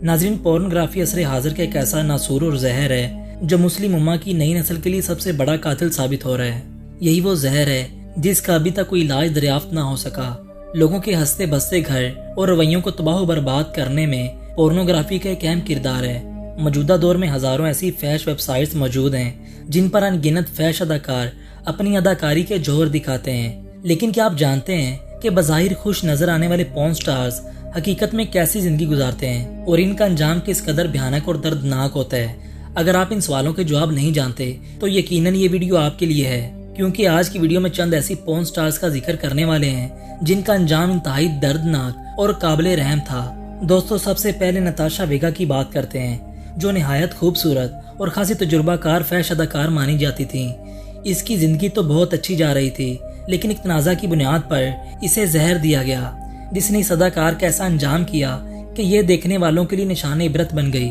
नाज़रीन, पोर्नोग्राफी असरे हाजिर का एक ऐसा नासूर और जहर है जो मुस्लिम उम्मा की नई नस्ल के लिए सबसे बड़ा कातिल साबित हो रहा है। यही वो जहर है जिसका अभी तक कोई इलाज दरियाफ्त ना हो सका। लोगों के हंसते बसते घर और रवैयों को तबाह बर्बाद करने में पोर्नोग्राफी का एक अहम किरदार है। मौजूदा दौर में हजारों ऐसी फैश वेबसाइट्स मौजूद हैं जिन पर अनगिनत फैश अदाकार अपनी अदाकारी के जोहर दिखाते हैं। लेकिन क्या आप जानते हैं कि बज़ाहिर खुश नजर आने वाले पॉर्न स्टार्स हकीकत में कैसी जिंदगी गुजारते हैं और इनका अंजाम किस कदर भयानक और दर्दनाक होता है? अगर आप इन सवालों के जवाब नहीं जानते तो यकीनन ये वीडियो आपके लिए है, क्योंकि आज की वीडियो में चंद ऐसी पॉर्न स्टार्स का जिक्र करने वाले हैं जिनका अंजाम इंतहाई दर्दनाक और काबिले रहम था। दोस्तों, सबसे पहले नताशा वेगा की बात करते हैं, जो निहायत खूबसूरत और खासी तजुर्बाकार फैश अदाकार मानी जाती थी। इसकी जिंदगी तो बहुत अच्छी जा रही थी, लेकिन एक तनाज़ा की बुनियाद पर इसे जहर दिया गया, जिसने इस अदाकार का ऐसा अंजाम किया कि यह देखने वालों के लिए निशान इबरत बन गई।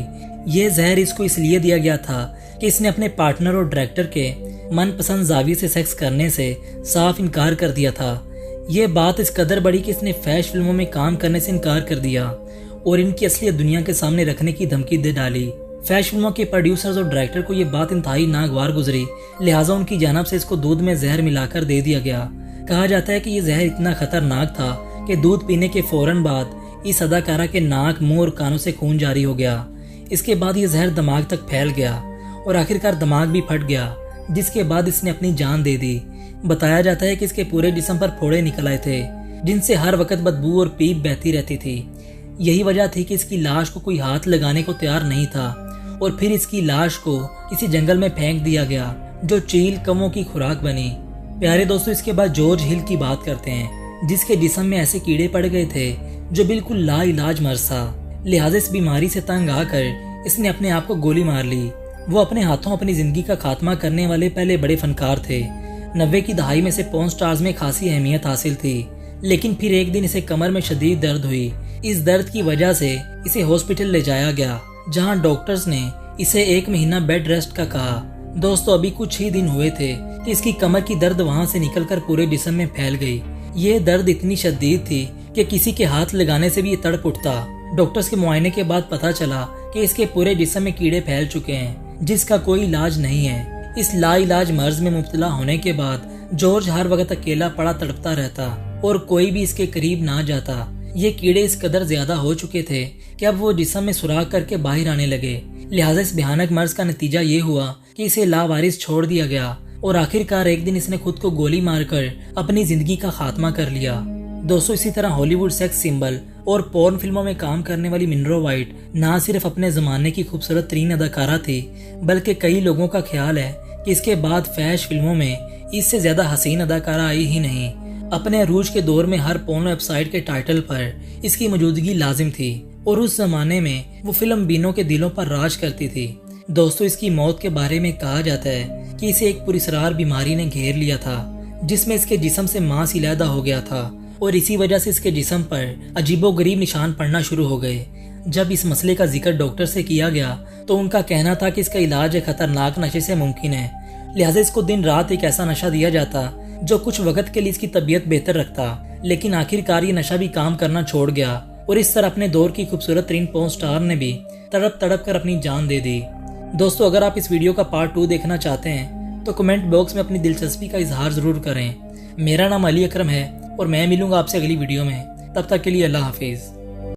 यह जहर इसको इसलिए दिया गया था कि इसने अपने पार्टनर और डायरेक्टर के मनपसंद जाविये से सेक्स करने से साफ इनकार कर दिया था। यह बात इस कदर बड़ी कि इसने फैश फिल्मों में काम करने से इनकार कर दिया और इनकी असलियत दुनिया के सामने रखने की धमकी दे डाली। फैश फिल्मों के प्रोड्यूसर्स और डायरेक्टर को यह बात इंतहाई नागवार गुजरी, लिहाजा उनकी जानिब से इसको दूध में जहर मिलाकर दे दिया गया। कहा जाता है कि यह जहर इतना खतरनाक था कि दूध पीने के फौरन बाद इस अदाकारा के नाक, मुंह और कानों से खून जारी हो गया। इसके बाद यह जहर दिमाग तक फैल गया और आखिरकार दिमाग भी फट गया, जिसके बाद इसने अपनी जान दे दी। बताया जाता है कि इसके पूरे जिस्म पर फोड़े निकल आए थे, जिनसे हर वक्त बदबू और पीप बहती रहती थी। यही वजह थी कि इसकी लाश को कोई हाथ लगाने को तैयार नहीं था और फिर इसकी लाश को किसी जंगल में फेंक दिया गया, जो चील कौवों की खुराक बनी। प्यारे दोस्तों, इसके बाद जॉर्ज हिल की बात करते हैं, जिसके जिस्म में ऐसे कीड़े पड़ गए थे जो बिल्कुल लाइलाज मर्ज था। लिहाजा इस बीमारी से तंग आकर इसने अपने आप को गोली मार ली। वो अपने हाथों अपनी जिंदगी का खात्मा करने वाले पहले बड़े फनकार थे। 90 की दहाई में से पॉर्न स्टार्स में खासी अहमियत हासिल थी, लेकिन फिर एक दिन इसे कमर में शदीद दर्द हुई। इस दर्द की वजह से इसे हॉस्पिटल ले जाया गया, जहां डॉक्टर्स ने इसे 1 महीना बेड रेस्ट का कहा। दोस्तों, अभी कुछ ही दिन हुए थे कि इसकी कमर की दर्द वहां से निकलकर पूरे जिस्म में फैल गई। ये दर्द इतनी शदीद थी कि किसी के हाथ लगाने से भी ये तड़प उठता। डॉक्टर्स के मुआयने के बाद पता चला कि इसके पूरे जिस्म में कीड़े फैल चुके हैं, जिसका कोई इलाज नहीं है। इस लाइलाज मर्ज में मुब्तला होने के बाद जॉर्ज हर वक्त अकेला पड़ा तड़पता रहता और कोई भी इसके करीब ना जाता। ये कीड़े इस कदर ज्यादा हो चुके थे कि अब वो जिस्म में सुराख करके बाहर आने लगे। लिहाजा इस भयानक मर्ज का नतीजा ये हुआ कि इसे लावारिस छोड़ दिया गया और आखिरकार एक दिन इसने खुद को गोली मारकर अपनी जिंदगी का खात्मा कर लिया। दोस्तों, इसी तरह हॉलीवुड सेक्स सिंबल और पोर्न फिल्मों में काम करने वाली मिनरो वाइट ना सिर्फ अपने जमाने की खूबसूरत तरीन अदाकारा थी, बल्कि कई लोगों का ख्याल है कि इसके बाद फैश फिल्मों में इससे ज्यादा हसीन अदाकारा आई ही नहीं। अपने अरूज के दौर में हर पोर्न वेबसाइट के टाइटल पर इसकी मौजूदगी लाजिम थी और उस जमाने में वो फिल्म बीनों के दिलों पर राज करती थी। दोस्तों, इसकी मौत के बारे में कहा जाता है कि इसे एक पुरस्रार बीमारी ने घेर लिया था, जिसमें इसके जिस्म से मांस इलादा हो गया था और इसी वजह से इसके जिस्म पर अजीबोगरीब निशान पड़ना शुरू हो गए। जब इस मसले का जिक्र डॉक्टर से किया गया तो उनका कहना था कि इसका इलाज एक खतरनाक नशे से मुमकिन है। लिहाजा इसको दिन रात एक ऐसा नशा दिया जाता जो कुछ वक्त के लिए इसकी तबीयत बेहतर रखता, लेकिन आखिरकार ये नशा भी काम करना छोड़ गया और इस तरह अपने दौर की खूबसूरत तरीन पॉर्न स्टार ने भी तड़प तड़प कर अपनी जान दे दी। दोस्तों, अगर आप इस वीडियो का पार्ट 2 देखना चाहते हैं तो कमेंट बॉक्स में अपनी दिलचस्पी का इजहार जरूर करें। मेरा नाम अली अकरम है और मैं मिलूंगा आपसे अगली वीडियो में। तब तक के लिए अल्लाह हाफिज।